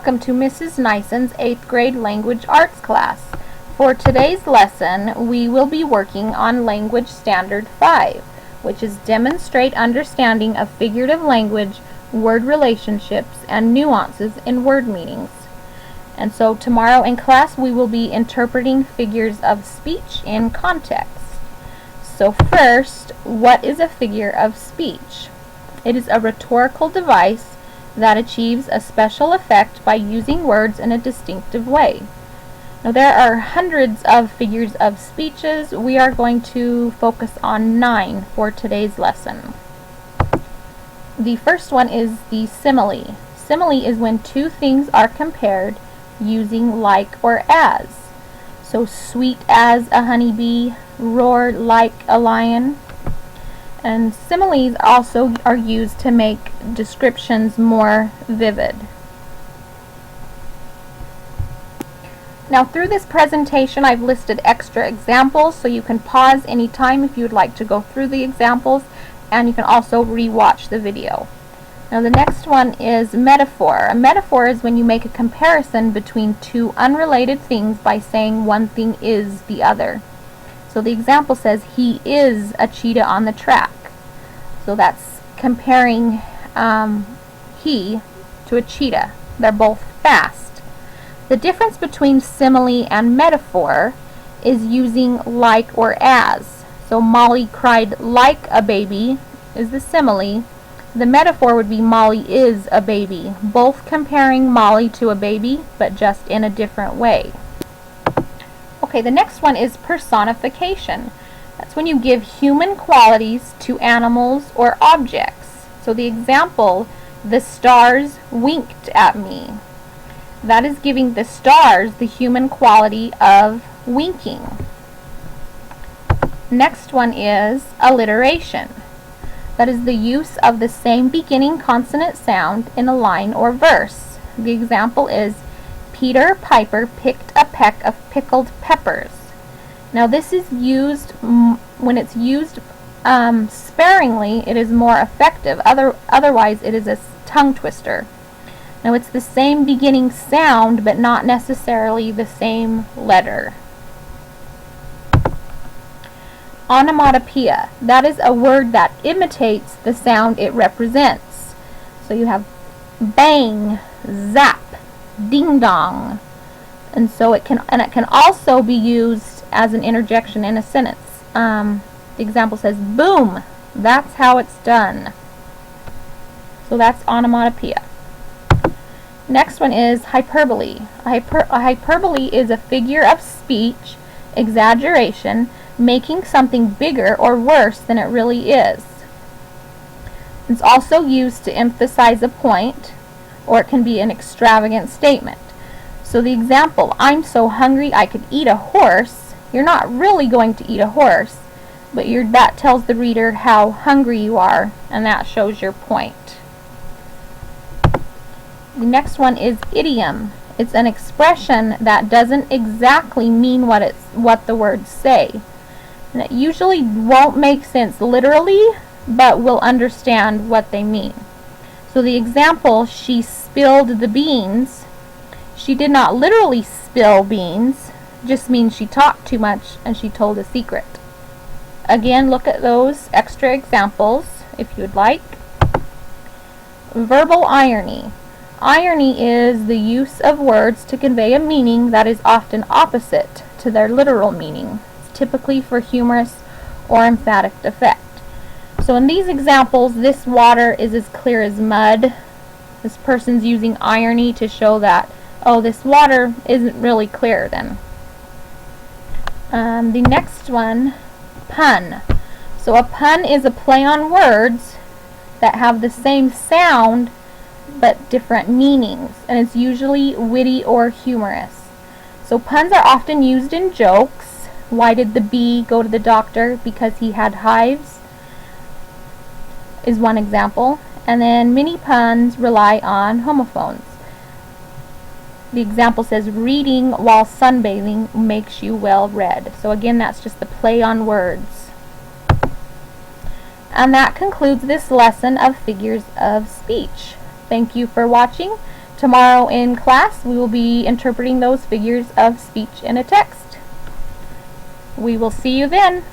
welcome to Mrs. Nison's 8th grade language arts class. For today's lesson, we will be working on Language Standard 5, which is demonstrate understanding of figurative language, word relationships, and nuances in word meanings. And so tomorrow in class, we will be interpreting figures of speech in context. So first, what is a figure of speech? It is a rhetorical device that achieves a special effect by using words in a distinctive way. Now there are hundreds of figures of speeches. We are going to focus on 9 for today's lesson. The first one is the simile. Simile is when two things are compared using like or as. So sweet as a honeybee, roar like a lion. And similes also are used to make descriptions more vivid. Now through this presentation I've listed extra examples, so you can pause anytime if you would like to go through the examples, and you can also re-watch the video. Now the next one is metaphor. A metaphor is when you make a comparison between two unrelated things by saying one thing is the other. So the example says, he is a cheetah on the track. So that's comparing he to a cheetah. They're both fast. The difference between simile and metaphor is using like or as. So Molly cried like a baby is the simile. The metaphor would be Molly is a baby. Both comparing Molly to a baby, but just in a different way. Okay, the next one is personification. That's when you give human qualities to animals or objects. So the example, the stars winked at me. That is giving the stars the human quality of winking. Next one is alliteration. That is the use of the same beginning consonant sound in a line or verse. The example is, Peter Piper picked a peck of pickled peppers. Now this is used, when it's used sparingly, it is more effective. Otherwise it is a tongue twister. Now it's the same beginning sound, but not necessarily the same letter. Onomatopoeia. That is a word that imitates the sound it represents. So you have bang, zap, ding dong, and so it can also be used as an interjection in a sentence. The example says, boom, that's how it's done. So that's onomatopoeia. Next one is hyperbole. A hyperbole is a figure of speech, exaggeration, making something bigger or worse than it really is. It's also used to emphasize a point, or it can be an extravagant statement. So the example, I'm so hungry I could eat a horse, you're not really going to eat a horse, but that tells the reader how hungry you are, and that shows your point. The next one is idiom. It's an expression that doesn't exactly mean what the words say. And it usually won't make sense literally, but we'll understand what they mean. So the example, she spilled the beans. She did not literally spill beans, just means she talked too much and she told a secret. Again, look at those extra examples if you would like. Verbal irony. Irony is the use of words to convey a meaning that is often opposite to their literal meaning. It's typically for humorous or emphatic effect. So in these examples, this water is as clear as mud. This person's using irony to show that, oh, this water isn't really clear then. The next one, pun. So a pun is a play on words that have the same sound but different meanings, and it's usually witty or humorous. So puns are often used in jokes. Why did the bee go to the doctor? Because he had hives is one example. And then many puns rely on homophones. The example says, reading while sunbathing makes you well read. So again, that's just the play on words. And that concludes this lesson of figures of speech. Thank you for watching. Tomorrow in class, we will be interpreting those figures of speech in a text. We will see you then.